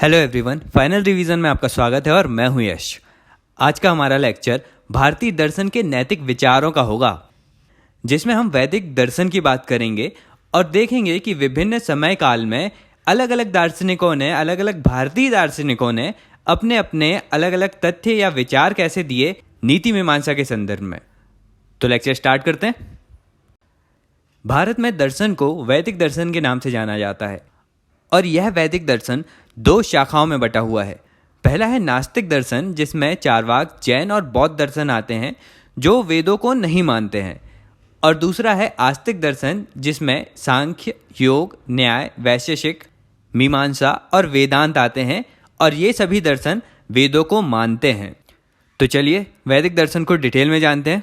Hello everyone, final revision में आपका स्वागत है और मैं हूं यश। आज का हमारा लेक्चर भारतीय दर्शन के नैतिक विचारों का होगा, जिसमें हम वैदिक दर्शन की बात करेंगे और देखेंगे कि विभिन्न समय काल में अलग अलग दार्शनिकों ने, अलग अलग भारतीय दार्शनिकों ने अपने अपने अलग अलग तथ्य या विचार कैसे दिए नीति मीमांसा के संदर्भ में। तो लेक्चर स्टार्ट करते हैं। भारत में दर्शन को वैदिक दर्शन के नाम से जाना जाता है और यह वैदिक दर्शन दो शाखाओं में बटा हुआ है। पहला है नास्तिक दर्शन, जिसमें चारवाक, जैन और बौद्ध दर्शन आते हैं जो वेदों को नहीं मानते हैं, और दूसरा है आस्तिक दर्शन, जिसमें सांख्य, योग, न्याय, वैशेषिक, मीमांसा और वेदांत आते हैं और ये सभी दर्शन वेदों को मानते हैं। तो चलिए वैदिक दर्शन को डिटेल में जानते हैं।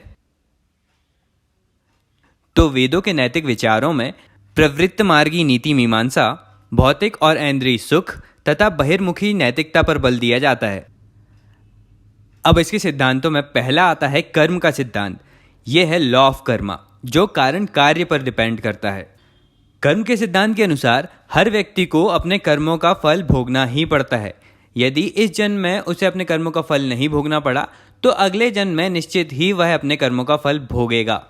तो वेदों के नैतिक विचारों में प्रवृत्त मार्गी नीति मीमांसा, भौतिक और ऐन्द्रिय सुख तथा बहिर्मुखी नैतिकता पर बल दिया जाता है। अब इसके सिद्धांतों में पहला आता है कर्म का सिद्धांत। यह है लॉ ऑफ कर्मा, जो कारण कार्य पर डिपेंड करता है। कर्म के सिद्धांत के अनुसार हर व्यक्ति को अपने कर्मों का फल भोगना ही पड़ता है। यदि इस जन्म में उसे अपने कर्मों का फल नहीं भोगना पड़ा तो अगले जन्म में निश्चित ही वह अपने कर्मों का फल भोगेगा।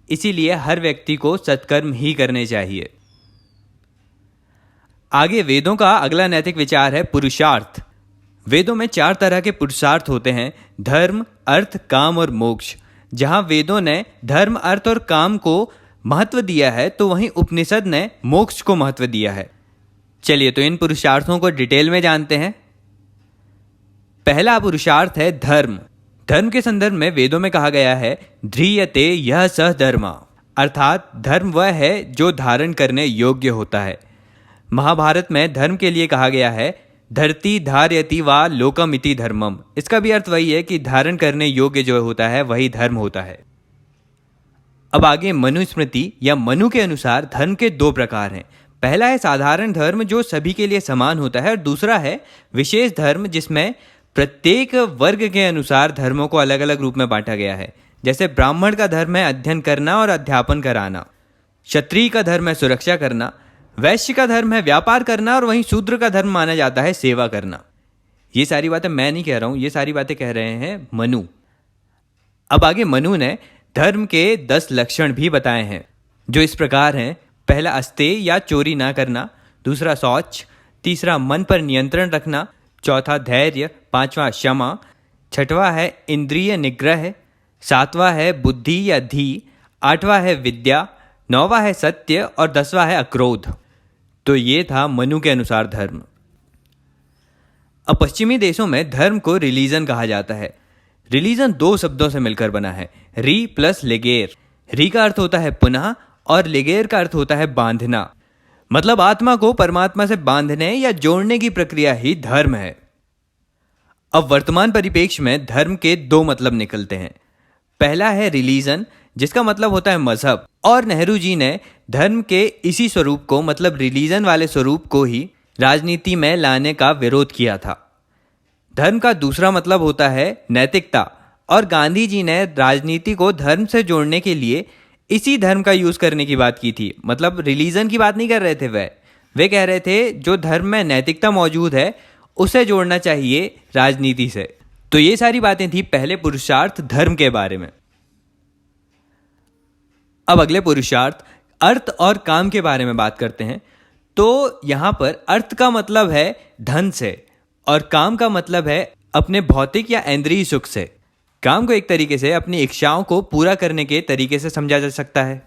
इसीलिए हर व्यक्ति को सत्कर्म ही करने चाहिए। आगे वेदों का अगला नैतिक विचार है पुरुषार्थ। वेदों में 4 तरह के पुरुषार्थ होते हैं: धर्म, अर्थ, काम और मोक्ष। जहां वेदों ने धर्म, अर्थ और काम को महत्व दिया है तो वहीं उपनिषद ने मोक्ष को महत्व दिया है। चलिए तो इन पुरुषार्थों को डिटेल में जानते हैं। पहला पुरुषार्थ है धर्म। धर्म के संदर्भ में वेदों में कहा गया है ध्रियते यह सह धर्मा, अर्थात धर्म वह है जो धारण करने योग्य होता है। महाभारत में धर्म के लिए कहा गया है धरती धार्यति वा लोकमिति धर्मम। इसका भी अर्थ वही है कि धारण करने योग्य जो होता है वही धर्म होता है। अब आगे मनुस्मृति या मनु के अनुसार धर्म के 2 प्रकार हैं। पहला है साधारण धर्म, जो सभी के लिए समान होता है, और दूसरा है विशेष धर्म, जिसमें प्रत्येक वर्ग के अनुसार धर्मों को अलग अलग रूप में बांटा गया है। जैसे ब्राह्मण का धर्म है अध्ययन करना और अध्यापन कराना, क्षत्रिय का धर्म है सुरक्षा करना, वैश्य का धर्म है व्यापार करना, और वहीं शूद्र का धर्म माना जाता है सेवा करना। ये सारी बातें मैं नहीं कह रहा हूं, ये सारी बातें कह रहे हैं मनु। अब आगे मनु ने धर्म के 10 लक्षण भी बताए हैं, जो इस प्रकार हैं: पहला अस्तेय या चोरी ना करना, दूसरा शौच, तीसरा मन पर नियंत्रण रखना, चौथा धैर्य, पांचवा क्षमा, छठवां है इंद्रिय निग्रह, सातवां है बुद्धि या धी, आठवां है विद्या, 9वां है सत्य और 10वां है अक्रोध। तो ये था मनु के अनुसार धर्म। अब पश्चिमी देशों में धर्म को रिलीजन कहा जाता है। रिलीजन 2 शब्दों से मिलकर बना है, री प्लस लेगेर। री का अर्थ होता है पुनः और लेगेर का अर्थ होता है बांधना। मतलब आत्मा को परमात्मा से बांधने या जोड़ने की प्रक्रिया ही धर्म है। अब वर्तमान परिप्रेक्ष्य में धर्म के 2 मतलब निकलते हैं। पहला है रिलीजन, जिसका मतलब होता है मजहब, और नेहरू जी ने धर्म के इसी स्वरूप को, मतलब रिलीजन वाले स्वरूप को ही राजनीति में लाने का विरोध किया था। धर्म का दूसरा मतलब होता है नैतिकता, और गांधी जी ने राजनीति को धर्म से जोड़ने के लिए इसी धर्म का यूज करने की बात की थी। मतलब रिलीजन की बात नहीं कर रहे थे, वे कह रहे थे जो धर्म में नैतिकता मौजूद है उसे जोड़ना चाहिए राजनीति से। तो ये सारी बातें थी पहले पुरुषार्थ धर्म के बारे में। अब अगले पुरुषार्थ अर्थ और काम के बारे में बात करते हैं। तो यहाँ पर अर्थ का मतलब है धन से और काम का मतलब है अपने भौतिक या इंद्रिय सुख से। काम को एक तरीके से अपनी इच्छाओं को पूरा करने के तरीके से समझा जा सकता है।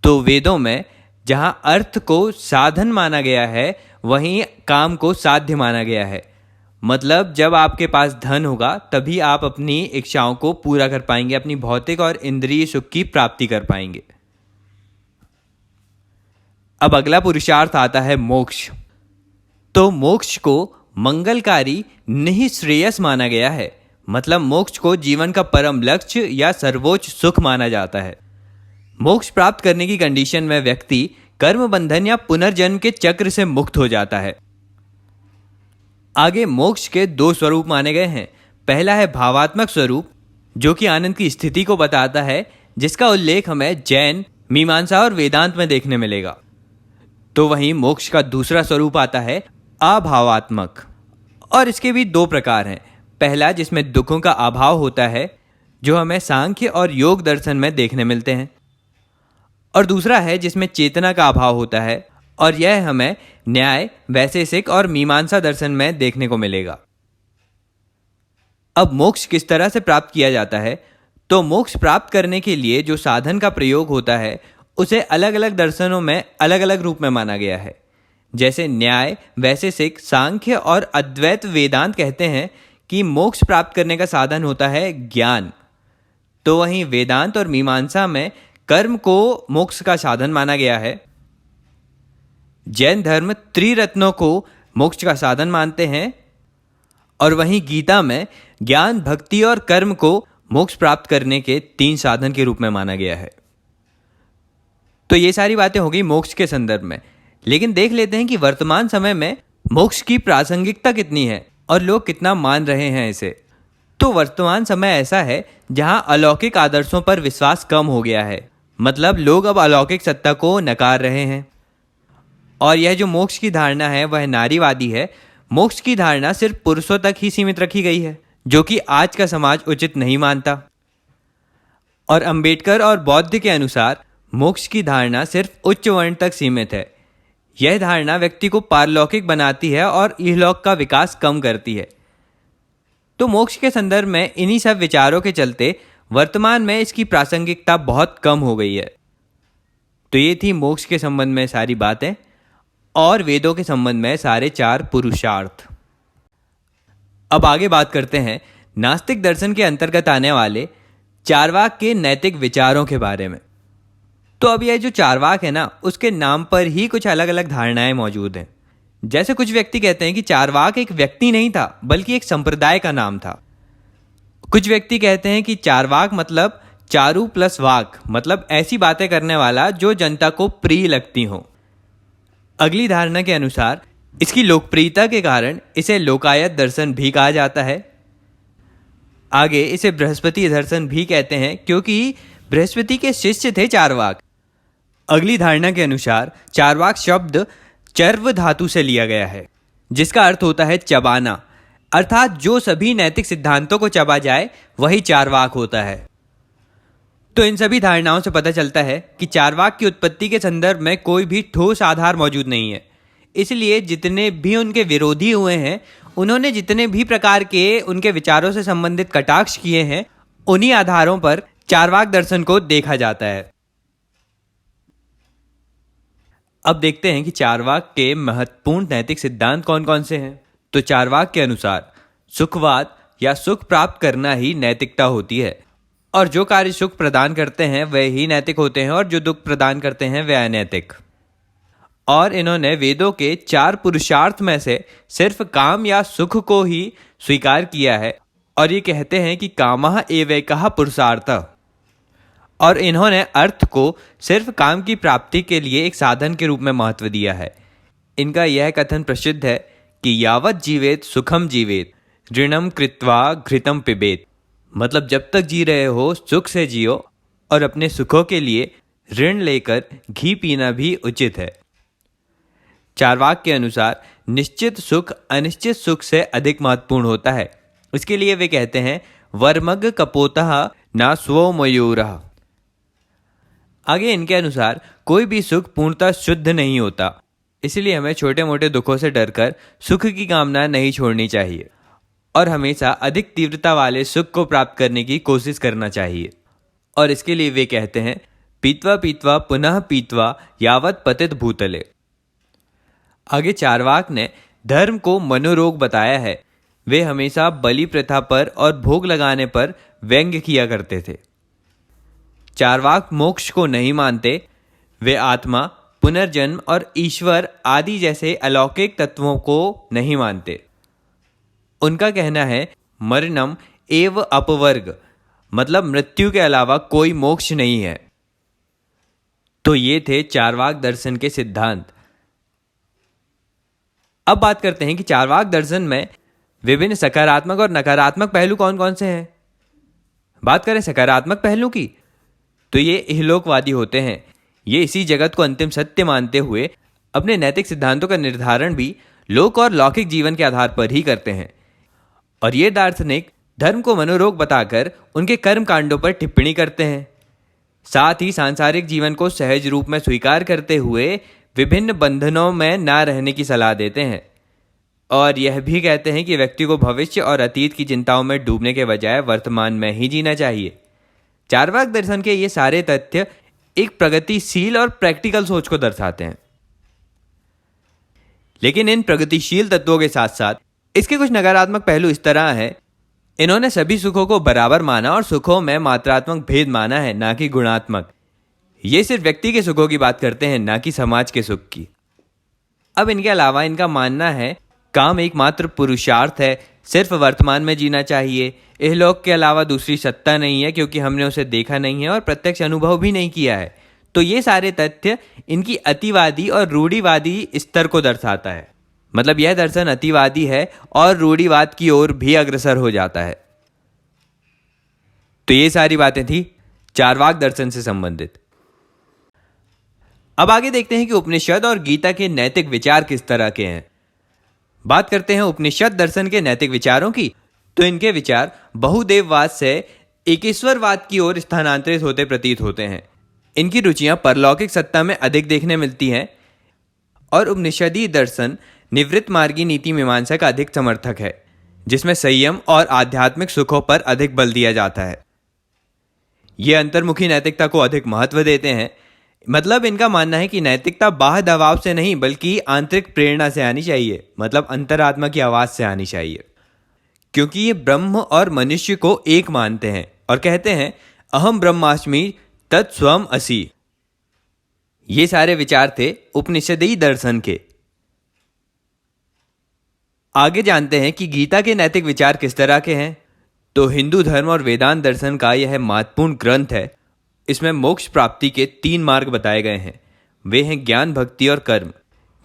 तो वेदों में जहाँ अर्थ को साधन माना गया है वहीं काम को साध्य माना गया है। मतलब जब आपके पास धन होगा तभी आप अपनी इच्छाओं को पूरा कर पाएंगे, अपनी भौतिक और इंद्रिय सुख की प्राप्ति कर पाएंगे। अब अगला पुरुषार्थ आता है मोक्ष। तो मोक्ष को मंगलकारी निःश्रेयस माना गया है। मतलब मोक्ष को जीवन का परम लक्ष्य या सर्वोच्च सुख माना जाता है। मोक्ष प्राप्त करने की कंडीशन में व्यक्ति कर्म बंधन या पुनर्जन्म के चक्र से मुक्त हो जाता है। आगे मोक्ष के 2 स्वरूप माने गए हैं। पहला है भावात्मक स्वरूप, जो कि आनंद की स्थिति को बताता है, जिसका उल्लेख हमें जैन, मीमांसा और वेदांत में देखने मिलेगा। तो वहीं मोक्ष का दूसरा स्वरूप आता है अभावात्मक। और इसके भी दो प्रकार हैं। पहला जिसमें दुखों का अभाव होता है, जो हमें सांख्य और योग दर्शन में देखने मिलते हैं, और दूसरा है जिसमें चेतना का अभाव होता है, और यह हमें न्याय, वैशेषिक और मीमांसा दर्शन में देखने को मिलेगा। अब मोक्ष किस तरह से प्राप्त किया जाता है? तो मोक्ष प्राप्त करने के लिए जो साधन का प्रयोग होता है उसे अलग अलग दर्शनों में अलग अलग रूप में माना गया है। जैसे न्याय, वैशेषिक, सांख्य और अद्वैत वेदांत कहते हैं कि मोक्ष प्राप्त करने का साधन होता है ज्ञान, तो वहीं वेदांत और मीमांसा में कर्म को मोक्ष का साधन माना गया है। जैन धर्म त्रिरत्नों को मोक्ष का साधन मानते हैं, और वहीं गीता में ज्ञान, भक्ति और कर्म को मोक्ष प्राप्त करने के 3 साधन के रूप में माना गया है। तो ये सारी बातें हो गई मोक्ष के संदर्भ में। लेकिन देख लेते हैं कि वर्तमान समय में मोक्ष की प्रासंगिकता कितनी है और लोग कितना मान रहे हैं इसे। तो वर्तमान समय ऐसा है जहां अलौकिक आदर्शों पर विश्वास कम हो गया है। मतलब लोग अब अलौकिक सत्ता को नकार रहे हैं, और यह जो मोक्ष की धारणा है वह नारीवादी है। मोक्ष की धारणा सिर्फ पुरुषों तक ही सीमित रखी गई है, जो कि आज का समाज उचित नहीं मानता। और अंबेडकर और बौद्ध के अनुसार मोक्ष की धारणा सिर्फ उच्च वर्ण तक सीमित है। यह धारणा व्यक्ति को पारलौकिक बनाती है और इहलोक का विकास कम करती है। तो मोक्ष के संदर्भ में इन्हीं सब विचारों के चलते वर्तमान में इसकी प्रासंगिकता बहुत कम हो गई है। तो ये थी मोक्ष के संबंध में सारी बातें, और वेदों के संबंध में सारे 4 पुरुषार्थ। अब आगे बात करते हैं नास्तिक दर्शन के अंतर्गत आने वाले चार्वाक के नैतिक विचारों के बारे में। तो अब यह जो चार्वाक है ना, उसके नाम पर ही कुछ अलग अलग धारणाएं मौजूद हैं। जैसे कुछ व्यक्ति कहते हैं कि चार्वाक एक व्यक्ति नहीं था बल्कि एक संप्रदाय का नाम था। कुछ व्यक्ति कहते हैं कि चार्वाक मतलब चारु प्लस वाक, मतलब ऐसी बातें करने वाला जो जनता को प्रिय लगती हो। अगली धारणा के अनुसार इसकी लोकप्रियता के कारण इसे लोकायत दर्शन भी कहा जाता है। आगे इसे बृहस्पति दर्शन भी कहते हैं, क्योंकि बृहस्पति के शिष्य थे चार्वाक। अगली धारणा के अनुसार चार्वाक शब्द चर्व धातु से लिया गया है, जिसका अर्थ होता है चबाना, अर्थात जो सभी नैतिक सिद्धांतों को चबा जाए वही चार्वाक होता है। तो इन सभी धारणाओं से पता चलता है कि चार्वाक की उत्पत्ति के संदर्भ में कोई भी ठोस आधार मौजूद नहीं है। इसलिए जितने भी उनके विरोधी हुए हैं, उन्होंने जितने भी प्रकार के उनके विचारों से संबंधित कटाक्ष किए हैं, उन्हीं आधारों पर चार्वाक दर्शन को देखा जाता है। अब देखते हैं कि चार्वाक के महत्वपूर्ण नैतिक सिद्धांत कौन कौन से हैं। तो चार्वाक के अनुसार सुखवाद या सुख प्राप्त करना ही नैतिकता होती है, और जो कार्य सुख प्रदान करते हैं वे ही नैतिक होते हैं, और जो दुख प्रदान करते हैं वे अनैतिक। और इन्होंने वेदों के 4 पुरुषार्थ में से सिर्फ काम या सुख को ही स्वीकार किया है, और ये कहते हैं कि कामः एवैकः पुरुषार्थः। और इन्होंने अर्थ को सिर्फ काम की प्राप्ति के लिए एक साधन के रूप में महत्व दिया है। इनका यह कथन प्रसिद्ध है कि यावत जीवेत सुखम जीवेत, ऋणम कृत्वा घृतम पिबेत। मतलब जब तक जी रहे हो सुख से जियो, और अपने सुखों के लिए ऋण लेकर घी पीना भी उचित है। चार्वाक के अनुसार निश्चित सुख अनिश्चित सुख से अधिक महत्वपूर्ण होता है। इसके लिए वे कहते हैं वर्मग कपोतः न स्वो मयूरः। आगे इनके अनुसार कोई भी सुख पूर्णतः शुद्ध नहीं होता, इसलिए हमें छोटे मोटे दुखों से डरकर सुख की कामना नहीं छोड़नी चाहिए, और हमेशा अधिक तीव्रता वाले सुख को प्राप्त करने की कोशिश करना चाहिए। और इसके लिए वे कहते हैं पीत्वा पीत्वा पुनः पीत्वा यावत पतित भूतले। आगे चार्वाक ने धर्म को मनोरोग बताया है। वे हमेशा बलि प्रथा पर और भोग लगाने पर व्यंग्य किया करते थे। चार्वाक मोक्ष को नहीं मानते। वे आत्मा, पुनर्जन्म और ईश्वर आदि जैसे अलौकिक तत्वों को नहीं मानते। उनका कहना है मरणम एव अपवर्ग, मतलब मृत्यु के अलावा कोई मोक्ष नहीं है। तो ये थे चार्वाक दर्शन के सिद्धांत। अब बात करते हैं कि चार्वाक दर्शन में विभिन्न सकारात्मक और नकारात्मक पहलू कौन कौन से हैं। बात करें सकारात्मक पहलू की, तो ये इहलोकवादी होते हैं। ये इसी जगत को अंतिम सत्य मानते हुए अपने नैतिक सिद्धांतों का निर्धारण भी लोक और लौकिक जीवन के आधार पर ही करते हैं। और ये दार्शनिक धर्म को मनोरोग बताकर उनके कर्म कांडों पर टिप्पणी करते हैं। साथ ही सांसारिक जीवन को सहज रूप में स्वीकार करते हुए विभिन्न बंधनों में ना रहने की सलाह देते हैं, और यह भी कहते हैं कि व्यक्ति को भविष्य और अतीत की चिंताओं में डूबने के बजाय वर्तमान में ही जीना चाहिए। चार्वाक दर्शन के ये सारे तथ्य एक प्रगतिशील और प्रैक्टिकल सोच को दर्शाते हैं। लेकिन इन प्रगतिशील तत्वों के साथ साथ इसके कुछ नकारात्मक पहलू इस तरह हैं। इन्होंने सभी सुखों को बराबर माना और सुखों में मात्रात्मक भेद माना है, ना कि गुणात्मक। ये सिर्फ व्यक्ति के सुखों की बात करते हैं, ना कि समाज के सुख की। अब इनके अलावा इनका मानना है काम एकमात्र पुरुषार्थ है, सिर्फ वर्तमान में जीना चाहिए, इहलोक के अलावा दूसरी सत्ता नहीं है क्योंकि हमने उसे देखा नहीं है और प्रत्यक्ष अनुभव भी नहीं किया है। तो ये सारे तथ्य इनकी अतिवादी और रूढ़िवादी स्तर को दर्शाता है। मतलब यह दर्शन अतिवादी है और रूढ़िवाद की ओर भी अग्रसर हो जाता है। तो ये सारी बातें थी चार्वाक दर्शन से संबंधित। अब आगे देखते हैं कि उपनिषद और गीता के नैतिक विचार किस तरह के हैं। बात करते हैं उपनिषद दर्शन के नैतिक विचारों की, तो इनके विचार बहुदेववाद से एकेश्वरवाद की ओर स्थानांतरित होते प्रतीत होते हैं। इनकी रुचियां परलौकिक सत्ता में अधिक देखने मिलती हैं और उपनिषदीय दर्शन निवृत्त मार्गी नीति मीमांसा का अधिक समर्थक है, जिसमें संयम और आध्यात्मिक सुखों पर अधिक बल दिया जाता है। ये अंतर्मुखी नैतिकता को अधिक महत्व देते हैं। मतलब इनका मानना है कि नैतिकता बाह्य दबाव से नहीं बल्कि आंतरिक प्रेरणा से आनी चाहिए, मतलब अंतरात्मा की आवाज से आनी चाहिए, क्योंकि ये ब्रह्म और मनुष्य को एक मानते हैं और कहते हैं अहम ब्रह्मास्मि तत्स्वम असि। ये सारे विचार थे उपनिषदीय दर्शन के। आगे जानते हैं कि गीता के नैतिक विचार किस तरह के हैं। तो हिंदू धर्म और वेदांत दर्शन का यह महत्वपूर्ण ग्रंथ है। इसमें मोक्ष प्राप्ति के 3 मार्ग बताए गए हैं। वे हैं ज्ञान, भक्ति और कर्म,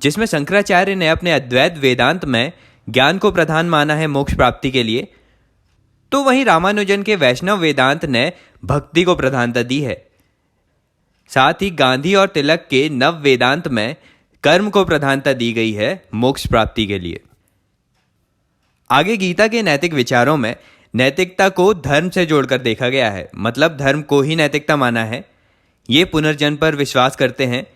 जिसमें शंकराचार्य ने अपने अद्वैत वेदांत में ज्ञान को प्रधान माना है मोक्ष प्राप्ति के लिए, तो वहीं रामानुजन के वैष्णव वेदांत ने भक्ति को प्रधानता दी है। साथ ही गांधी और तिलक के नव वेदांत में कर्म को प्रधानता दी गई है मोक्ष प्राप्ति के लिए। आगे गीता के नैतिक विचारों में नैतिकता को धर्म से जोड़कर देखा गया है। मतलब धर्म को ही नैतिकता माना है। ये पुनर्जन्म पर विश्वास करते हैं।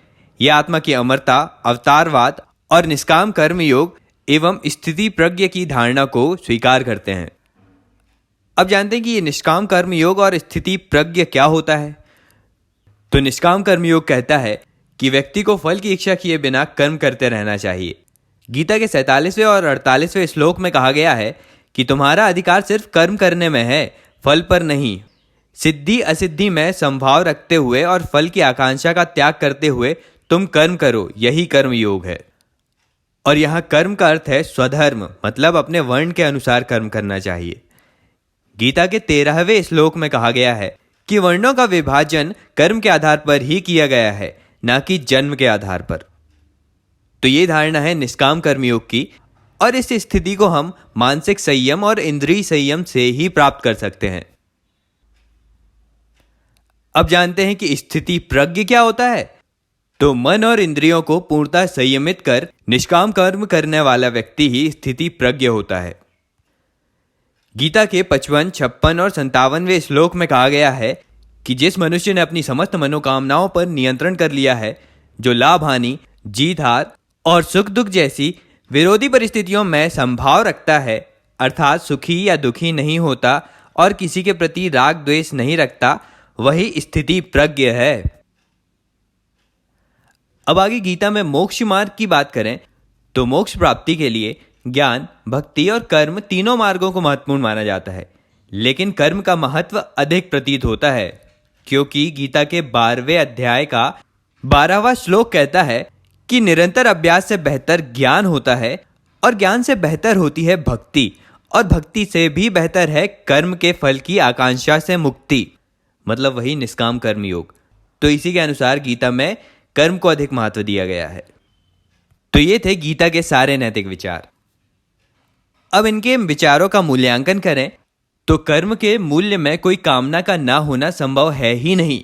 ये आत्मा की अमरता, अवतारवाद और निष्काम कर्म योग एवं स्थिति प्रज्ञ की धारणा को स्वीकार करते हैं। अब जानते हैं कि ये निष्काम कर्म योग और स्थिति प्रज्ञ क्या होता है। तो निष्काम कर्म योग कहता है कि व्यक्ति को फल की इच्छा किए बिना कर्म करते रहना चाहिए। गीता के 47वें और 48वें श्लोक में कहा गया है कि तुम्हारा अधिकार सिर्फ कर्म करने में है, फल पर नहीं। सिद्धि असिद्धि में संभाव रखते हुए और फल की आकांक्षा का त्याग करते हुए तुम कर्म करो, यही कर्म योग है। और यहाँ कर्म का अर्थ है स्वधर्म, मतलब अपने वर्ण के अनुसार कर्म करना चाहिए। गीता के 13वें श्लोक में कहा गया है कि वर्णों का विभाजन कर्म के आधार पर ही किया गया है, ना कि जन्म के आधार पर। तो ये धारणा है निष्काम कर्मयोग की, और इस स्थिति को हम मानसिक संयम और इंद्रिय संयम से ही प्राप्त कर सकते हैं। अब जानते हैं कि स्थिति प्रज्ञ क्या होता है। तो मन और इंद्रियों को पूर्णतः संयमित कर निष्काम कर्म करने वाला व्यक्ति ही स्थिति प्रज्ञ होता है। गीता के 55, 56 और 57वें श्लोक में कहा गया है कि जिस मनुष्य ने अपनी समस्त मनोकामनाओं पर नियंत्रण कर लिया है, जो लाभ हानि, जीत हार और सुख दुख जैसी विरोधी परिस्थितियों में संभाव रखता है, अर्थात सुखी या दुखी नहीं होता और किसी के प्रति राग द्वेष नहीं रखता, वही स्थिति प्रज्ञ है। अब आगे गीता में मोक्ष मार्ग की बात करें तो मोक्ष प्राप्ति के लिए ज्ञान, भक्ति और कर्म तीनों मार्गों को महत्वपूर्ण माना जाता है। लेकिन कर्म का महत्व अधिक प्रतीत होता है, क्योंकि गीता के 12वें अध्याय का 12वां श्लोक कहता है कि निरंतर अभ्यास से बेहतर ज्ञान होता है और ज्ञान से बेहतर होती है भक्ति, और भक्ति से भी बेहतर है कर्म के फल की आकांक्षा से मुक्ति, मतलब वही निष्काम कर्म योग। तो इसी के अनुसार गीता में कर्म को अधिक महत्व दिया गया है। तो ये थे गीता के सारे नैतिक विचार। अब इनके विचारों का मूल्यांकन करें तो कर्म के मूल्य में कोई कामना का ना होना संभव है ही नहीं,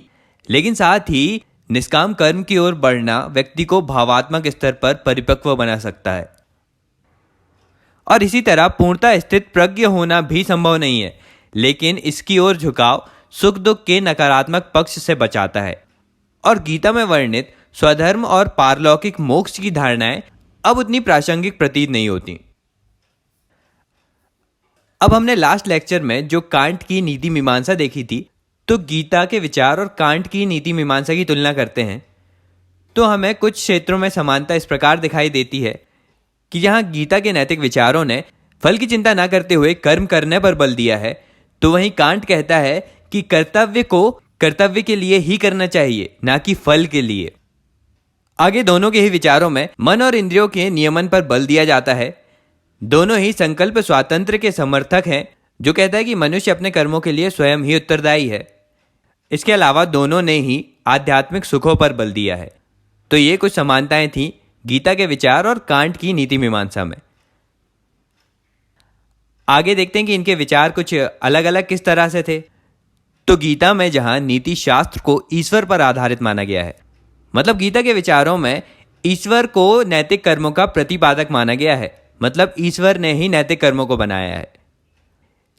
लेकिन साथ ही निष्काम कर्म की ओर बढ़ना व्यक्ति को भावात्मक स्तर पर परिपक्व बना सकता है। और इसी तरह पूर्णतः स्थित प्रज्ञ होना भी संभव नहीं है, लेकिन इसकी ओर झुकाव सुख दुख के नकारात्मक पक्ष से बचाता है। और गीता में वर्णित स्वधर्म और पारलौकिक मोक्ष की धारणाएं अब उतनी प्रासंगिक प्रतीत नहीं होती। अब हमने लास्ट लेक्चर में जो कांट की नीति मीमांसा देखी थी, तो गीता के विचार और कांट की नीति मीमांसा की तुलना करते हैं तो हमें कुछ क्षेत्रों में समानता इस प्रकार दिखाई देती है कि जहां गीता के नैतिक विचारों ने फल की चिंता न करते हुए कर्म करने पर बल दिया है, तो वहीं कांट कहता है कि कर्तव्य को कर्तव्य के लिए ही करना चाहिए, ना कि फल के लिए। आगे दोनों के ही विचारों में मन और इंद्रियों के नियमन पर बल दिया जाता है। दोनों ही संकल्प स्वातंत्र्य के समर्थक हैं, जो कहता है कि मनुष्य अपने कर्मों के लिए स्वयं ही उत्तरदायी है। इसके अलावा दोनों ने ही आध्यात्मिक सुखों पर बल दिया है। तो ये कुछ समानताएं थीं गीता के विचार और कांट की नीति मीमांसा में। आगे देखते हैं कि इनके विचार कुछ अलग अलग किस तरह से थे। तो गीता में जहां नीति शास्त्र को ईश्वर पर आधारित माना गया है, मतलब गीता के विचारों में ईश्वर को नैतिक कर्मों का प्रतिपादक माना गया है, मतलब ईश्वर ने ही नैतिक कर्मों को बनाया है।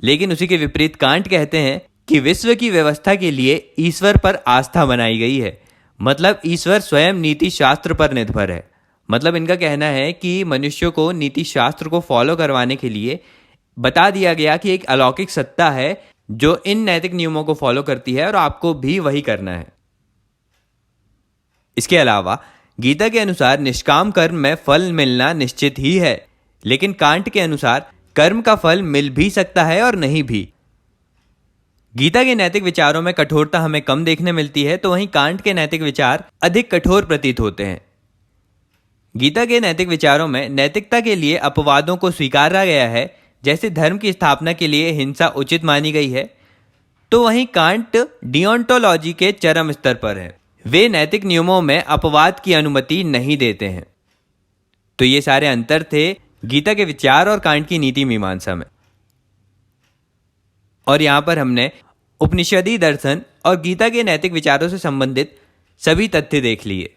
लेकिन उसी के विपरीत कांट कहते हैं कि विश्व की व्यवस्था के लिए ईश्वर पर आस्था बनाई गई है, मतलब ईश्वर स्वयं नीति शास्त्र पर निर्भर है। मतलब इनका कहना है कि मनुष्यों को नीति शास्त्र को फॉलो करवाने के लिए बता दिया गया कि एक अलौकिक सत्ता है जो इन नैतिक नियमों को फॉलो करती है और आपको भी वही करना है। इसके अलावा गीता के अनुसार निष्काम कर्म में फल मिलना निश्चित ही है, लेकिन कांट के अनुसार कर्म का फल मिल भी सकता है और नहीं भी। गीता के नैतिक विचारों में कठोरता हमें कम देखने मिलती है, तो वहीं कांट के नैतिक विचार अधिक कठोर प्रतीत होते हैं। गीता के नैतिक विचारों में नैतिकता के लिए अपवादों को स्वीकारा गया है, जैसे धर्म की स्थापना के लिए हिंसा उचित मानी गई है, तो वहीं कांट डिओंटोलॉजी के चरम स्तर पर है। वे नैतिक नियमों में अपवाद की अनुमति नहीं देते हैं। तो ये सारे अंतर थे गीता के विचार और कांट की नीति मीमांसा में। और यहां पर हमने उपनिषदी दर्शन और गीता के नैतिक विचारों से संबंधित सभी तथ्य देख लिए।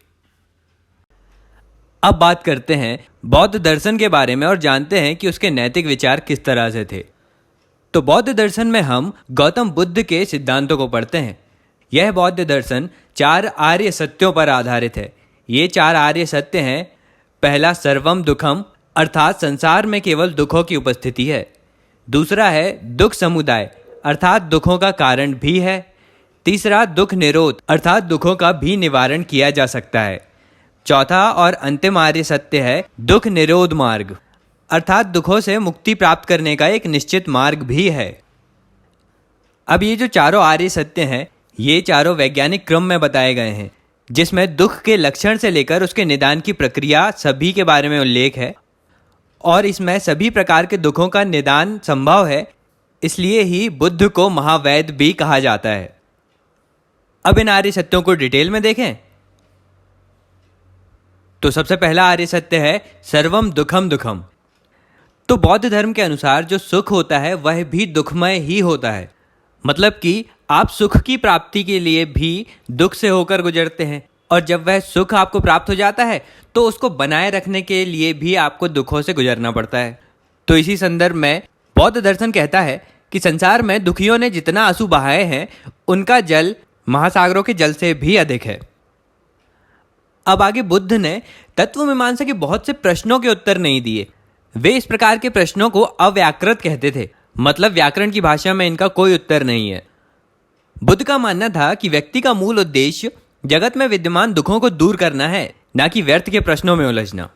अब बात करते हैं बौद्ध दर्शन के बारे में और जानते हैं कि उसके नैतिक विचार किस तरह से थे। तो बौद्ध दर्शन में हम गौतम बुद्ध के सिद्धांतों को पढ़ते हैं। यह बौद्ध दर्शन 4 आर्य सत्यों पर आधारित है। ये 4 आर्य सत्य हैं। पहला सर्वम दुखम, अर्थात संसार में केवल दुखों की उपस्थिति है। दूसरा है दुख समुदाय, अर्थात दुखों का कारण भी है। तीसरा दुख निरोध, अर्थात दुखों का भी निवारण किया जा सकता है। चौथा और अंतिम आर्य सत्य है दुख निरोध मार्ग, अर्थात दुखों से मुक्ति प्राप्त करने का एक निश्चित मार्ग भी है। अब ये जो चारों आर्य सत्य हैं, ये चारों वैज्ञानिक क्रम में बताए गए हैं, जिसमें दुख के लक्षण से लेकर उसके निदान की प्रक्रिया सभी के बारे में उल्लेख है, और इसमें सभी प्रकार के दुखों का निदान संभव है। इसलिए ही बुद्ध को महावैद भी कहा जाता है। अब इन आर्य सत्यों को डिटेल में देखें तो सबसे पहला आर्य सत्य है सर्वम दुखम दुखम। तो बौद्ध धर्म के अनुसार जो सुख होता है वह भी दुखमय ही होता है। मतलब कि आप सुख की प्राप्ति के लिए भी दुख से होकर गुजरते हैं, और जब वह सुख आपको प्राप्त हो जाता है तो उसको बनाए रखने के लिए भी आपको दुखों से गुजरना पड़ता है। तो इसी संदर्भ में बौद्ध दर्शन कहता है कि संसार में दुखियों ने जितना आंसू बहाए हैं, उनका जल महासागरों के जल से भी अधिक है। अब आगे बुद्ध ने तत्व मीमांसा के बहुत से प्रश्नों के उत्तर नहीं दिए। वे इस प्रकार के प्रश्नों को अव्याकृत कहते थे, मतलब व्याकरण की भाषा में इनका कोई उत्तर नहीं है। बुद्ध का मानना था कि व्यक्ति का मूल उद्देश्य जगत में विद्यमान दुखों को दूर करना है, ना कि व्यर्थ के प्रश्नों में उलझना।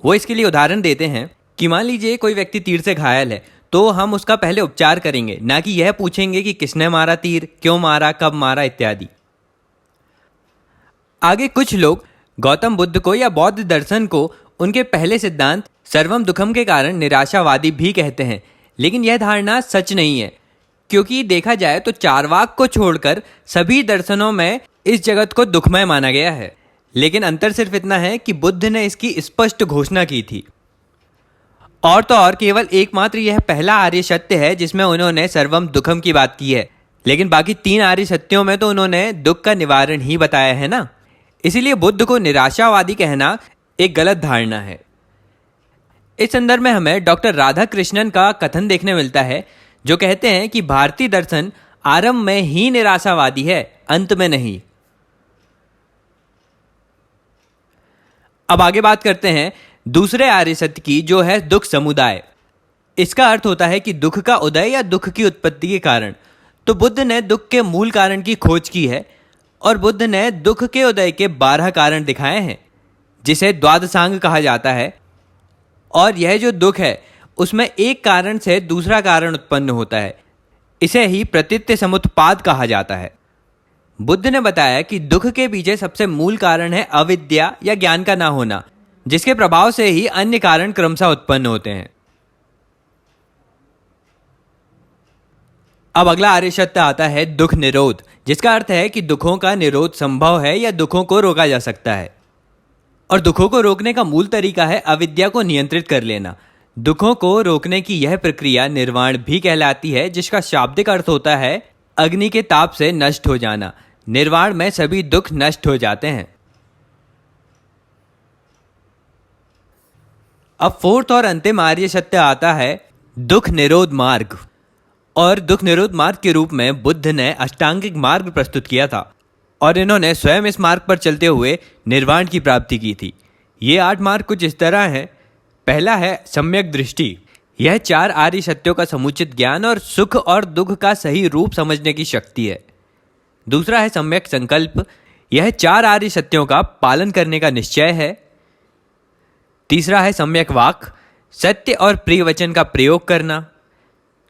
वो इसके लिए उदाहरण देते हैं कि मान लीजिए कोई व्यक्ति तीर से घायल है, तो हम उसका पहले उपचार करेंगे, ना कि यह पूछेंगे कि किसने मारा तीर, क्यों मारा, कब मारा इत्यादि। आगे कुछ लोग गौतम बुद्ध को या बौद्ध दर्शन को उनके पहले सिद्धांत सर्वम दुखम के कारण निराशावादी भी कहते हैं, लेकिन यह धारणा सच नहीं है, क्योंकि देखा जाए तो चारवाक को छोड़कर सभी दर्शनों में इस जगत को दुखमय माना गया है। लेकिन अंतर सिर्फ इतना है कि बुद्ध ने इसकी स्पष्ट घोषणा की थी। और तो और केवल एकमात्र यह पहला आर्य सत्य है जिसमें उन्होंने सर्वम दुखम की बात की है, लेकिन बाकी 3 आर्य सत्यों में तो उन्होंने दुख का निवारण ही बताया है ना। इसीलिए बुद्ध को निराशावादी कहना एक गलत धारणा है। इस संदर्भ में हमें डॉक्टर राधा कृष्णन का कथन देखने मिलता है, जो कहते हैं कि भारतीय दर्शन आरंभ में ही निराशावादी है, अंत में नहीं। अब आगे बात करते हैं दूसरे आर्य सत्य की, जो है दुख समुदाय। इसका अर्थ होता है कि दुख का उदय या दुख की उत्पत्ति के कारण। तो बुद्ध ने दुख के मूल कारण की खोज की है और बुद्ध ने दुख के उदय के 12 कारण दिखाए हैं, जिसे द्वादशांग कहा जाता है। और यह जो दुख है उसमें एक कारण से दूसरा कारण उत्पन्न होता है, इसे ही प्रतीत्य समुत्पाद कहा जाता है। बुद्ध ने बताया कि दुख के पीछे सबसे मूल कारण है अविद्या या ज्ञान का ना होना, जिसके प्रभाव से ही अन्य कारण क्रमशः उत्पन्न होते हैं। अब अगला आर्य सत्य आता है दुख निरोध, जिसका अर्थ है कि दुखों का निरोध संभव है या दुखों को रोका जा सकता है। और दुखों को रोकने का मूल तरीका है अविद्या को नियंत्रित कर लेना। दुखों को रोकने की यह प्रक्रिया निर्वाण भी कहलाती है, जिसका शाब्दिक अर्थ होता है अग्नि के ताप से नष्ट हो जाना। निर्वाण में सभी दुख नष्ट हो जाते हैं। अब फोर्थ और अंतिम आर्य सत्य आता है दुख निरोध मार्ग। और दुख निरोध मार्ग के रूप में बुद्ध ने अष्टांगिक मार्ग प्रस्तुत किया था और इन्होंने स्वयं इस मार्ग पर चलते हुए निर्वाण की प्राप्ति की थी। ये 8 मार्ग कुछ इस तरह हैं। पहला है सम्यक दृष्टि। यह 4 आर्य सत्यों का समुचित ज्ञान और सुख और दुख का सही रूप समझने की शक्ति है। दूसरा है सम्यक संकल्प। यह 4 आर्य सत्यों का पालन करने का निश्चय है। तीसरा है सम्यक वाक, सत्य और प्रिय वचन का प्रयोग करना।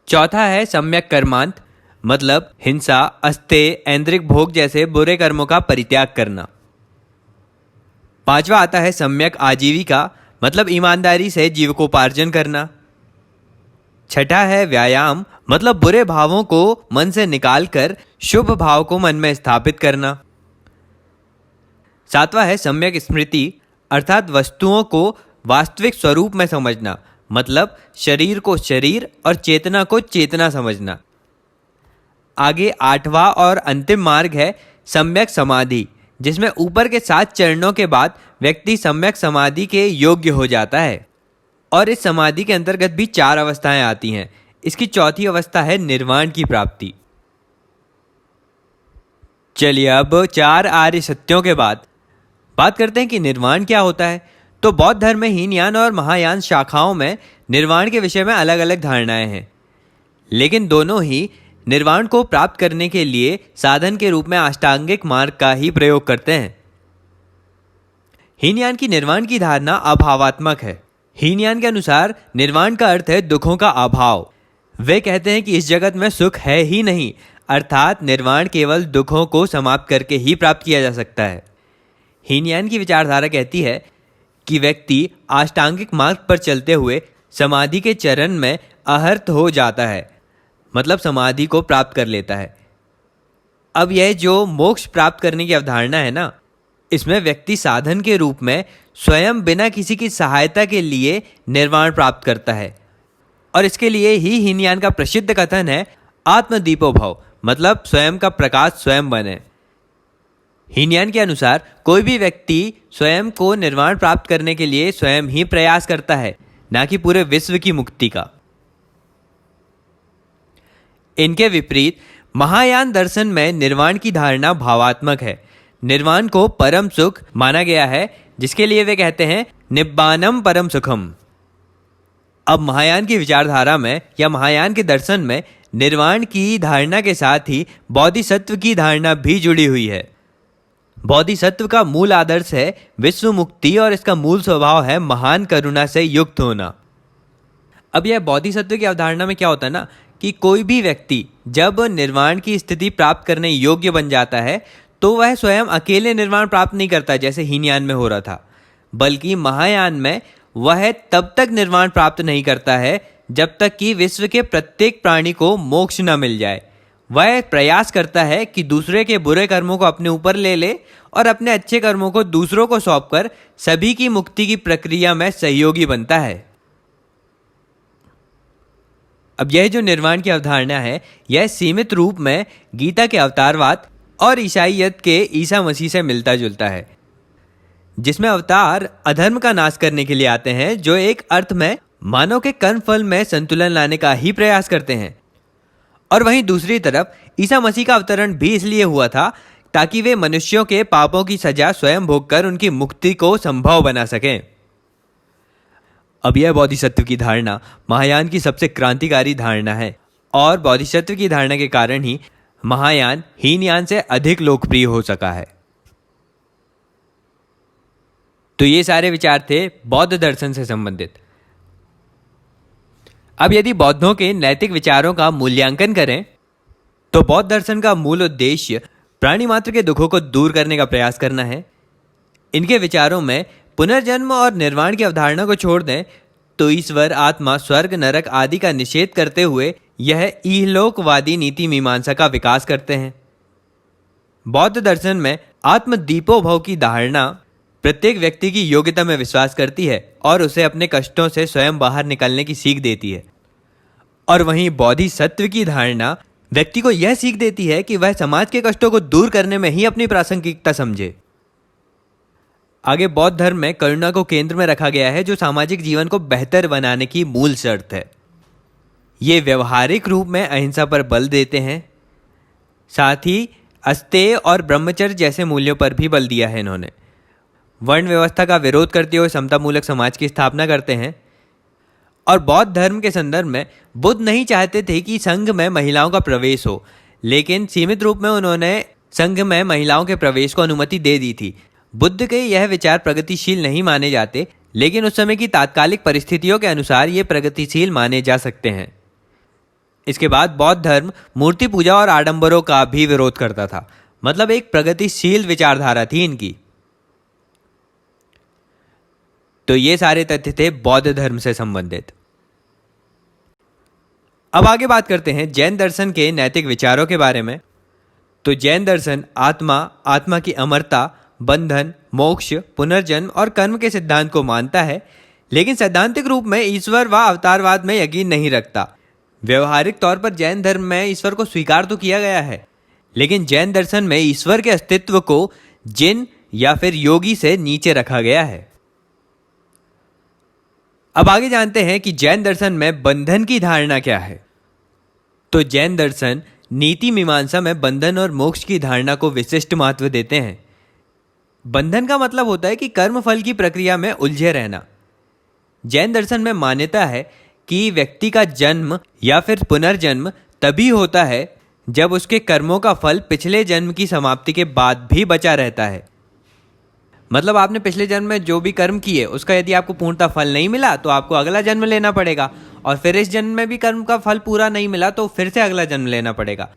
चौथा है सम्यक कर्मांत, मतलब हिंसा, अस्तेय, ऐन्द्रिक भोग जैसे बुरे कर्मों का परित्याग करना। पांचवा आता है सम्यक आजीविका, मतलब ईमानदारी से जीविकोपार्जन करना। छठा है व्यायाम, मतलब बुरे भावों को मन से निकालकर शुभ भाव को मन में स्थापित करना। सातवां है सम्यक स्मृति, अर्थात वस्तुओं को वास्तविक स्वरूप में समझना, मतलब शरीर को शरीर और चेतना को चेतना समझना। आगे 8वां और अंतिम मार्ग है सम्यक समाधि, जिसमें ऊपर के 7 चरणों के बाद व्यक्ति सम्यक समाधि के योग्य हो जाता है। और इस समाधि के अंतर्गत भी 4 अवस्थाएं आती हैं। इसकी चौथी अवस्था है निर्वाण की प्राप्ति। चलिए अब 4 आर्य सत्यों के बाद बात करते हैं कि निर्वाण क्या होता है। तो बौद्ध धर्म में हीनयान और महायान शाखाओं में निर्वाण के विषय में अलग अलग धारणाएं हैं, लेकिन दोनों ही निर्वाण को प्राप्त करने के लिए साधन के रूप में अष्टांगिक मार्ग का ही प्रयोग करते हैं। हीनयान की निर्वाण की धारणा अभावात्मक है। हीनयान के अनुसार निर्वाण का अर्थ है दुखों का अभाव। वे कहते हैं कि इस जगत में सुख है ही नहीं, अर्थात निर्वाण केवल दुखों को समाप्त करके ही प्राप्त किया जा सकता है। हीनयान की विचारधारा कहती है कि व्यक्ति अष्टांगिक मार्ग पर चलते हुए समाधि के चरण में आहर्त हो जाता है, मतलब समाधि को प्राप्त कर लेता है। अब यह जो मोक्ष प्राप्त करने की अवधारणा है ना, इसमें व्यक्ति साधन के रूप में स्वयं बिना किसी की सहायता के लिए निर्वाण प्राप्त करता है। और इसके लिए ही हीनयान का प्रसिद्ध कथन है आत्मदीपो भव, मतलब स्वयं का प्रकाश स्वयं बने। हीनयान के अनुसार कोई भी व्यक्ति स्वयं को निर्वाण प्राप्त करने के लिए स्वयं ही प्रयास करता है, ना कि पूरे विश्व की मुक्ति का। इनके विपरीत महायान दर्शन में निर्वाण की धारणा भावात्मक है। निर्वाण को परम सुख माना गया है, जिसके लिए वे कहते हैं निब्बानम परम सुखम। अब महायान की विचारधारा में या महायान के दर्शन में निर्वाण की धारणा के साथ ही बोधिसत्व की धारणा भी जुड़ी हुई है। बोधिसत्व का मूल आदर्श है विश्व मुक्ति और इसका मूल स्वभाव है महान करुणा से युक्त होना। अब यह बोधिसत्व की अवधारणा में क्या होता है ना, कि कोई भी व्यक्ति जब निर्वाण की स्थिति प्राप्त करने योग्य बन जाता है तो वह स्वयं अकेले निर्वाण प्राप्त नहीं करता जैसे हीनयान में हो रहा था, बल्कि महायान में वह तब तक निर्वाण प्राप्त नहीं करता है जब तक कि विश्व के प्रत्येक प्राणी को मोक्ष न मिल जाए। वह प्रयास करता है कि दूसरे के बुरे कर्मों को अपने ऊपर ले ले और अपने अच्छे कर्मों को दूसरों को सौंपकर सभी की मुक्ति की प्रक्रिया में सहयोगी बनता है। अब यह जो निर्वाण की अवधारणा है, यह सीमित रूप में गीता के अवतारवाद और ईसाईयत के ईसा मसीह से मिलता जुलता है। जिसमें अवतार अधर्म का नाश करने के लिए आते हैं, जो एक अर्थ में मानव के कर्म फल में संतुलन लाने का ही प्रयास करते हैं। और वहीं दूसरी तरफ ईसा मसीह का अवतरण भी इसलिए हुआ था ताकि वे मनुष्यों के पापों की सजा स्वयं भोगकर उनकी मुक्ति को संभव बना सकें। अब यह बोधिसत्व की धारणा महायान की सबसे क्रांतिकारी धारणा है और बोधिसत्व की धारणा के कारण ही महायान हीनयान से अधिक लोकप्रिय हो सका है। तो ये सारे विचार थे बौद्ध दर्शन से संबंधित। अब यदि बौद्धों के नैतिक विचारों का मूल्यांकन करें तो बौद्ध दर्शन का मूल उद्देश्य प्राणी मात्र के दुखों को दूर करने का प्रयास करना है। इनके विचारों में पुनर्जन्म और निर्वाण की अवधारणा को छोड़ दें तो ईश्वर, आत्मा, स्वर्ग, नरक आदि का निषेध करते हुए यह इहलोकवादी नीति मीमांसा का विकास करते हैं। बौद्ध दर्शन में आत्मदीपोभव की धारणा प्रत्येक व्यक्ति की योग्यता में विश्वास करती है और उसे अपने कष्टों से स्वयं बाहर निकलने की सीख देती है। और वहीं बोधिसत्व की धारणा व्यक्ति को यह सीख देती है कि वह समाज के कष्टों को दूर करने में ही अपनी प्रासंगिकता समझे। आगे बौद्ध धर्म में करुणा को केंद्र में रखा गया है, जो सामाजिक जीवन को बेहतर बनाने की मूल शर्त है। ये व्यवहारिक रूप में अहिंसा पर बल देते हैं, साथ ही अस्तेय और ब्रह्मचर्य जैसे मूल्यों पर भी बल दिया है। इन्होंने वर्ण व्यवस्था का विरोध करते हुए समतामूलक समाज की स्थापना करते हैं। और बौद्ध धर्म के संदर्भ में बुद्ध नहीं चाहते थे कि संघ में महिलाओं का प्रवेश हो, लेकिन सीमित रूप में उन्होंने संघ में महिलाओं के प्रवेश को अनुमति दे दी थी। बुद्ध के यह विचार प्रगतिशील नहीं माने जाते, लेकिन उस समय की तात्कालिक परिस्थितियों के अनुसार ये प्रगतिशील माने जा सकते हैं। इसके बाद बौद्ध धर्म मूर्ति पूजा और आडंबरों का भी विरोध करता था, मतलब एक प्रगतिशील विचारधारा थी इनकी। तो ये सारे तथ्य थे बौद्ध धर्म से संबंधित। अब आगे बात करते हैं जैन दर्शन के नैतिक विचारों के बारे में। तो जैन दर्शन आत्मा, आत्मा की अमरता, बंधन, मोक्ष, पुनर्जन्म और कर्म के सिद्धांत को मानता है, लेकिन सैद्धांतिक रूप में ईश्वर व अवतारवाद में यकीन नहीं रखता। व्यवहारिक तौर पर जैन धर्म में ईश्वर को स्वीकार तो किया गया है, लेकिन जैन दर्शन में ईश्वर के अस्तित्व को जिन या फिर योगी से नीचे रखा गया है। अब आगे जानते हैं कि जैन दर्शन में बंधन की धारणा क्या है। तो जैन दर्शन नीति मीमांसा में बंधन और मोक्ष की धारणा को विशिष्ट महत्व देते हैं। बंधन का मतलब होता है कि कर्म फल की प्रक्रिया में उलझे रहना। जैन दर्शन में मान्यता है कि व्यक्ति का जन्म या फिर पुनर्जन्म तभी होता है जब उसके कर्मों का फल पिछले जन्म की समाप्ति के बाद भी बचा रहता है। मतलब आपने पिछले जन्म में जो भी कर्म किए उसका यदि आपको पूर्णतः फल नहीं मिला तो आपको अगला जन्म लेना पड़ेगा, और फिर इस जन्म में भी कर्म का फल पूरा नहीं मिला तो फिर से अगला जन्म लेना पड़ेगा।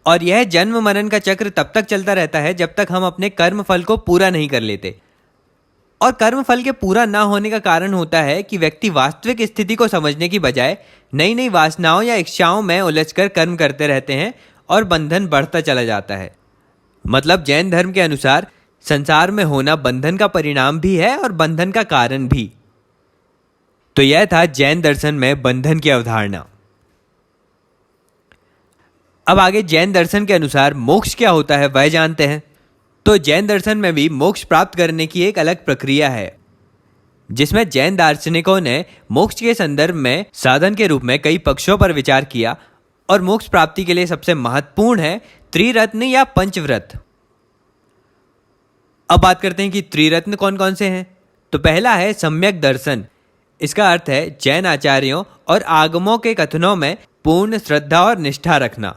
और यह जन्म मरण का चक्र तब तक चलता रहता है जब तक हम अपने कर्म फल को पूरा नहीं कर लेते। और कर्म फल के पूरा ना होने का कारण होता है कि व्यक्ति वास्तविक स्थिति को समझने की बजाय नई नई वासनाओं या इच्छाओं में उलझकर कर्म करते रहते हैं और बंधन बढ़ता चला जाता है। मतलब जैन धर्म के अनुसार संसार में होना बंधन का परिणाम भी है और बंधन का कारण भी। तो यह था जैन दर्शन में बंधन की अवधारणा। अब आगे जैन दर्शन के अनुसार मोक्ष क्या होता है वह जानते हैं। तो जैन दर्शन में भी मोक्ष प्राप्त करने की एक अलग प्रक्रिया है, जिसमें जैन दार्शनिकों ने मोक्ष के संदर्भ में साधन के रूप में कई पक्षों पर विचार किया, और मोक्ष प्राप्ति के लिए सबसे महत्वपूर्ण है त्रिरत्न या पंचव्रत। अब बात करते हैं कि त्रिरत्न कौन कौन से हैं। तो पहला है सम्यक दर्शन। इसका अर्थ है जैन आचार्यों और आगमों के कथनों में पूर्ण श्रद्धा और निष्ठा रखना।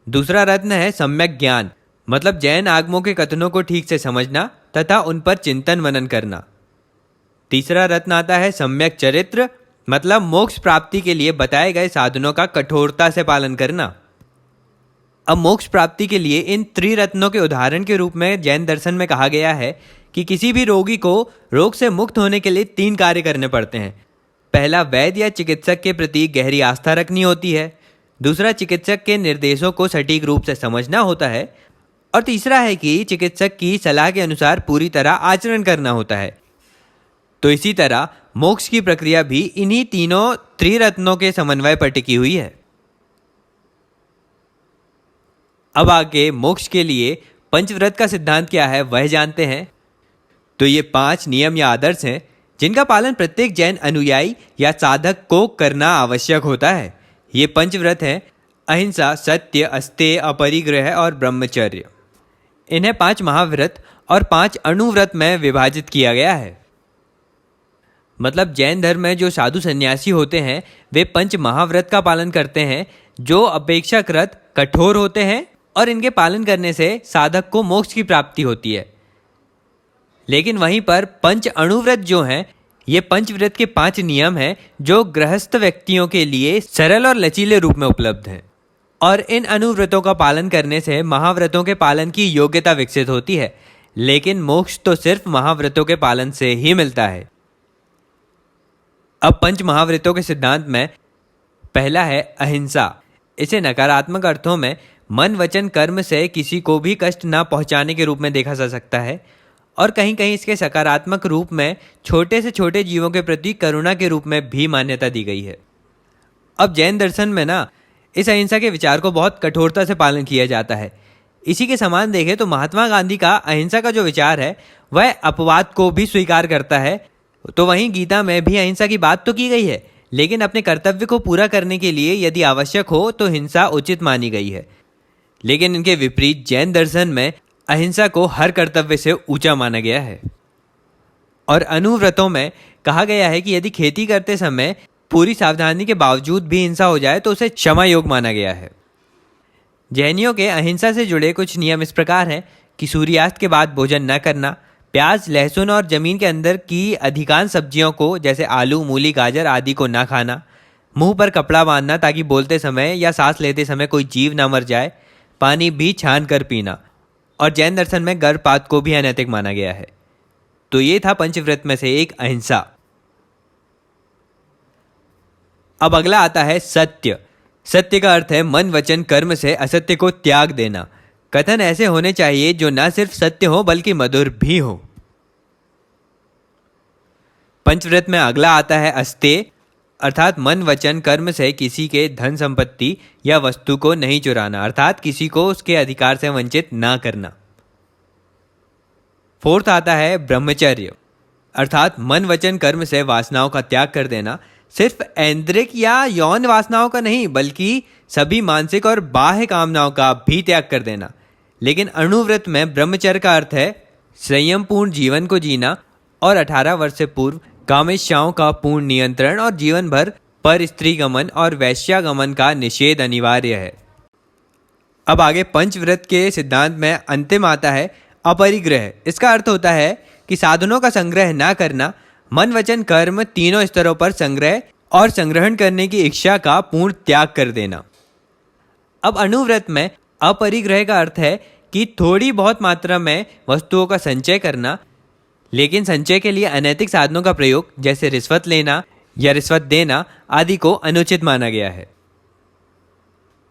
दूसरा रत्न है सम्यक ज्ञान, मतलब जैन आगमों के कथनों को ठीक से समझना तथा उन पर चिंतन मनन करना। तीसरा रत्न आता है सम्यक चरित्र, मतलब मोक्ष प्राप्ति के लिए बताए गए साधनों का कठोरता से पालन करना। अब मोक्ष प्राप्ति के लिए इन त्रिरत्नों के उदाहरण के रूप में जैन दर्शन में कहा गया है कि किसी भी रोगी को रोग से मुक्त होने के लिए 3 कार्य करने पड़ते हैं। पहला, वैद्य या चिकित्सक के प्रति गहरी आस्था रखनी होती है। दूसरा, चिकित्सक के निर्देशों को सटीक रूप से समझना होता है। और तीसरा है कि चिकित्सक की सलाह के अनुसार पूरी तरह आचरण करना होता है। तो इसी तरह मोक्ष की प्रक्रिया भी इन्हीं तीनों त्रिरत्नों के समन्वय पर टिकी हुई है। अब आगे मोक्ष के लिए पंचव्रत का सिद्धांत क्या है वह जानते हैं। तो ये 5 नियम या आदर्श हैं जिनका पालन प्रत्येक जैन अनुयायी या साधक को करना आवश्यक होता है। ये पंचव्रत हैं: अहिंसा, सत्य, अस्तेय, अपरिग्रह और ब्रह्मचर्य। इन्हें 5 महाव्रत और 5 अणुव्रत में विभाजित किया गया है। मतलब जैन धर्म में जो साधु सन्यासी होते हैं वे 5 महाव्रत का पालन करते हैं जो अपेक्षाकृत कठोर होते हैं और इनके पालन करने से साधक को मोक्ष की प्राप्ति होती है। लेकिन वहीं पर 5 अणुव्रत जो हैं ये पंचव्रत के 5 नियम हैं जो गृहस्थ व्यक्तियों के लिए सरल और लचीले रूप में उपलब्ध हैं। और इन अनुव्रतों का पालन करने से महाव्रतों के पालन की योग्यता विकसित होती है। लेकिन मोक्ष तो सिर्फ महाव्रतों के पालन से ही मिलता है। अब 5 महाव्रतों के सिद्धांत में पहला है अहिंसा। इसे नकारात्मक अर्थों में मन, वचन, कर्म से किसी को भी कष्ट न पहुंचाने के रूप में देखा जा सकता है और कहीं कहीं इसके सकारात्मक रूप में छोटे से छोटे जीवों के प्रति करुणा के रूप में भी मान्यता दी गई है। अब जैन दर्शन में ना इस अहिंसा के विचार को बहुत कठोरता से पालन किया जाता है। इसी के समान देखें तो महात्मा गांधी का अहिंसा का जो विचार है वह अपवाद को भी स्वीकार करता है। तो वहीं गीता में भी अहिंसा की बात तो की गई है, लेकिन अपने कर्तव्य को पूरा करने के लिए यदि आवश्यक हो तो हिंसा उचित मानी गई है। लेकिन इनके विपरीत जैन दर्शन में अहिंसा को हर कर्तव्य से ऊंचा माना गया है। और अनुव्रतों में कहा गया है कि यदि खेती करते समय पूरी सावधानी के बावजूद भी हिंसा हो जाए तो उसे क्षमा योग माना गया है। जैनियों के अहिंसा से जुड़े कुछ नियम इस प्रकार हैं कि सूर्यास्त के बाद भोजन न करना, प्याज, लहसुन और जमीन के अंदर की अधिकांश सब्जियों को जैसे आलू, मूली, गाजर आदि को ना खाना, मुंह पर कपड़ा बांधना ताकि बोलते समय या सांस लेते समय कोई जीव ना मर जाए, पानी भी छान कर पीना, और जैन दर्शन में गर्भपात को भी अनैतिक माना गया है। तो ये था पंचव्रत में से एक अहिंसा। अब अगला आता है सत्य। सत्य का अर्थ है मन, वचन, कर्म से असत्य को त्याग देना। कथन ऐसे होने चाहिए जो न सिर्फ सत्य हो बल्कि मधुर भी हो। पंचव्रत में अगला आता है अस्तेय, अर्थात मन, वचन, कर्म से किसी के धन संपत्ति या वस्तु को नहीं चुराना, अर्थात किसी को उसके अधिकार से वंचित ना करना। 4th आता है ब्रह्मचर्य, अर्थात मन, वचन, कर्म से वासनाओं का त्याग कर देना। सिर्फ ऐन्द्रिक या यौन वासनाओं का नहीं बल्कि सभी मानसिक और बाह्य कामनाओं का भी त्याग कर देना। लेकिन अणुव्रत में ब्रह्मचर्य का अर्थ है संयमपूर्ण जीवन को जीना और 18 वर्ष से पूर्व कामेच्छाओं का पूर्ण नियंत्रण और जीवन भर पर स्त्री गमन और वैश्यागमन का निषेध अनिवार्य है। अब आगे पंचव्रत के सिद्धांत में अंतिम आता है अपरिग्रह। इसका अर्थ होता है कि साधनों का संग्रह ना करना, मन, वचन, कर्म तीनों स्तरों पर संग्रह और संग्रहण करने की इच्छा का पूर्ण त्याग कर देना। अब अणुव्रत में अपरिग्रह का अर्थ है कि थोड़ी बहुत मात्रा में वस्तुओं का संचय करना, लेकिन संचय के लिए अनैतिक साधनों का प्रयोग जैसे रिश्वत लेना या रिश्वत देना आदि को अनुचित माना गया है।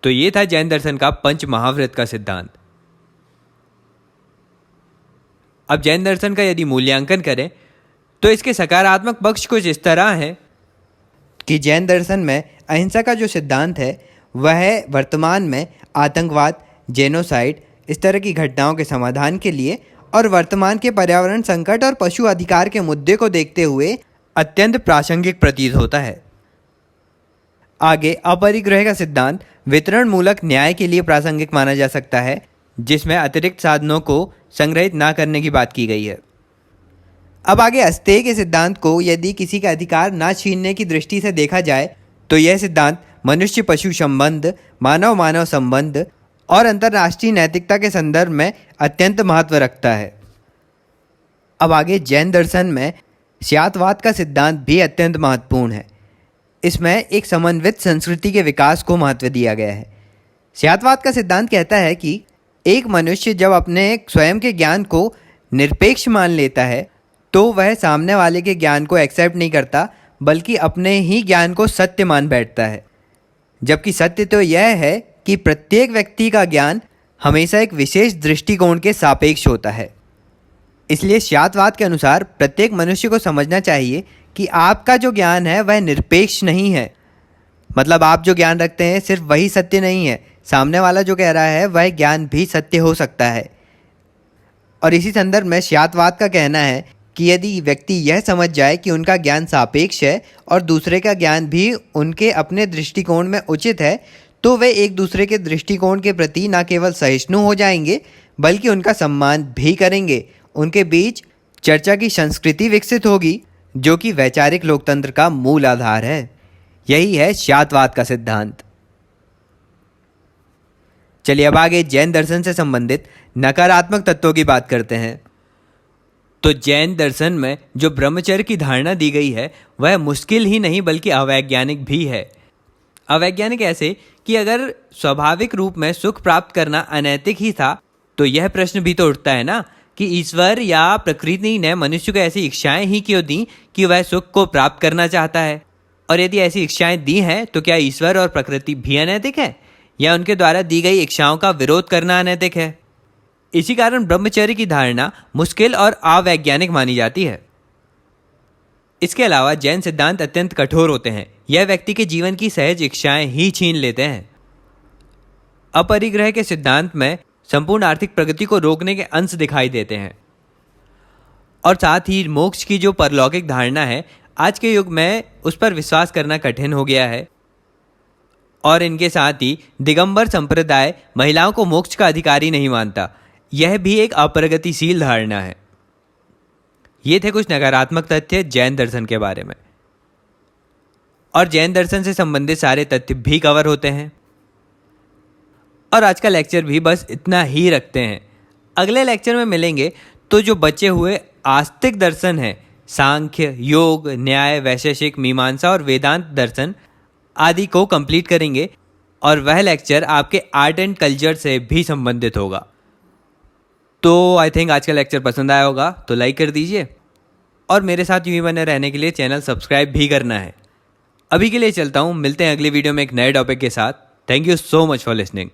तो ये था जैन दर्शन का पंच महाव्रत का सिद्धांत। अब जैन दर्शन का यदि मूल्यांकन करें तो इसके सकारात्मक पक्ष कुछ इस तरह है कि जैन दर्शन में अहिंसा का जो सिद्धांत है वह वर्तमान में आतंकवाद, जेनोसाइड, इस तरह की घटनाओं के समाधान के लिए और वर्तमान के पर्यावरण संकट और पशु अधिकार के मुद्दे को देखते हुए अत्यंत प्रासंगिक प्रतीत होता है। आगे अपरिग्रह का सिद्धांत वितरण मूलक न्याय के लिए प्रासंगिक माना जा सकता है, जिसमें अतिरिक्त साधनों को संग्रहित ना करने की बात की गई है। अब आगे अस्तेय के सिद्धांत को यदि किसी का अधिकार ना छीनने की दृष्टि से देखा जाए तो यह सिद्धांत मनुष्य पशु संबंध, मानव मानव संबंध और अंतर्राष्ट्रीय नैतिकता के संदर्भ में अत्यंत महत्व रखता है। अब आगे जैन दर्शन में स्यातवाद का सिद्धांत भी अत्यंत महत्वपूर्ण है। इसमें एक समन्वित संस्कृति के विकास को महत्व दिया गया है। स्यातवाद का सिद्धांत कहता है कि एक मनुष्य जब अपने स्वयं के ज्ञान को निरपेक्ष मान लेता है तो वह सामने वाले के ज्ञान को एक्सेप्ट नहीं करता बल्कि अपने ही ज्ञान को सत्य मान बैठता है। जबकि सत्य तो यह है कि प्रत्येक व्यक्ति का ज्ञान हमेशा एक विशेष दृष्टिकोण के सापेक्ष होता है। इसलिए स्यातवाद के अनुसार प्रत्येक मनुष्य को समझना चाहिए कि आपका जो ज्ञान है वह निरपेक्ष नहीं है। मतलब आप जो ज्ञान रखते हैं सिर्फ वही सत्य नहीं है, सामने वाला जो कह रहा है वह ज्ञान भी सत्य हो सकता है। और इसी संदर्भ में स्यातवाद का कहना है कि यदि व्यक्ति यह समझ जाए कि उनका ज्ञान सापेक्ष है और दूसरे का ज्ञान भी उनके अपने दृष्टिकोण में उचित है, तो वे एक दूसरे के दृष्टिकोण के प्रति न केवल सहिष्णु हो जाएंगे बल्कि उनका सम्मान भी करेंगे। उनके बीच चर्चा की संस्कृति विकसित होगी, जो कि वैचारिक लोकतंत्र का मूल आधार है। यही है शातवाद का सिद्धांत। चलिए अब आगे जैन दर्शन से संबंधित नकारात्मक तत्वों की बात करते हैं। तो जैन दर्शन में जो ब्रह्मचर्य की धारणा दी गई है वह मुश्किल ही नहीं बल्कि अवैज्ञानिक भी है। अवैज्ञानिक ऐसे कि अगर स्वाभाविक रूप में सुख प्राप्त करना अनैतिक ही था तो यह प्रश्न भी तो उठता है ना कि ईश्वर या प्रकृति ने मनुष्य को ऐसी इच्छाएं ही क्यों दी कि वह सुख को प्राप्त करना चाहता है, और यदि ऐसी इच्छाएं दी हैं तो क्या ईश्वर और प्रकृति भी अनैतिक है या उनके द्वारा दी गई इच्छाओं का विरोध करना अनैतिक है। इसी कारण ब्रह्मचर्य की धारणा मुश्किल और अवैज्ञानिक मानी जाती है। इसके अलावा जैन सिद्धांत अत्यंत कठोर होते हैं। यह व्यक्ति के जीवन की सहज इच्छाएं ही छीन लेते हैं। अपरिग्रह के सिद्धांत में संपूर्ण आर्थिक प्रगति को रोकने के अंश दिखाई देते हैं, और साथ ही मोक्ष की जो परलौकिक धारणा है आज के युग में उस पर विश्वास करना कठिन हो गया है। और इनके साथ ही दिगंबर संप्रदाय महिलाओं को मोक्ष का अधिकारी नहीं मानता। यह भी एक अप्रगतिशील धारणा है। ये थे कुछ नकारात्मक तथ्य जैन दर्शन के बारे में, और जैन दर्शन से संबंधित सारे तथ्य भी कवर होते हैं। और आज का लेक्चर भी बस इतना ही रखते हैं। अगले लेक्चर में मिलेंगे तो जो बचे हुए आस्तिक दर्शन हैं, सांख्य, योग, न्याय, वैशेषिक, मीमांसा और वेदांत दर्शन आदि को कंप्लीट करेंगे, और वह लेक्चर आपके आर्ट एंड कल्चर से भी संबंधित होगा। तो आई थिंक आज का लेक्चर पसंद आया होगा, तो लाइक कर दीजिए, और मेरे साथ यूं ही बने रहने के लिए चैनल सब्सक्राइब भी करना है। अभी के लिए चलता हूँ, मिलते हैं अगली वीडियो में एक नए टॉपिक के साथ। Thank you so much for listening.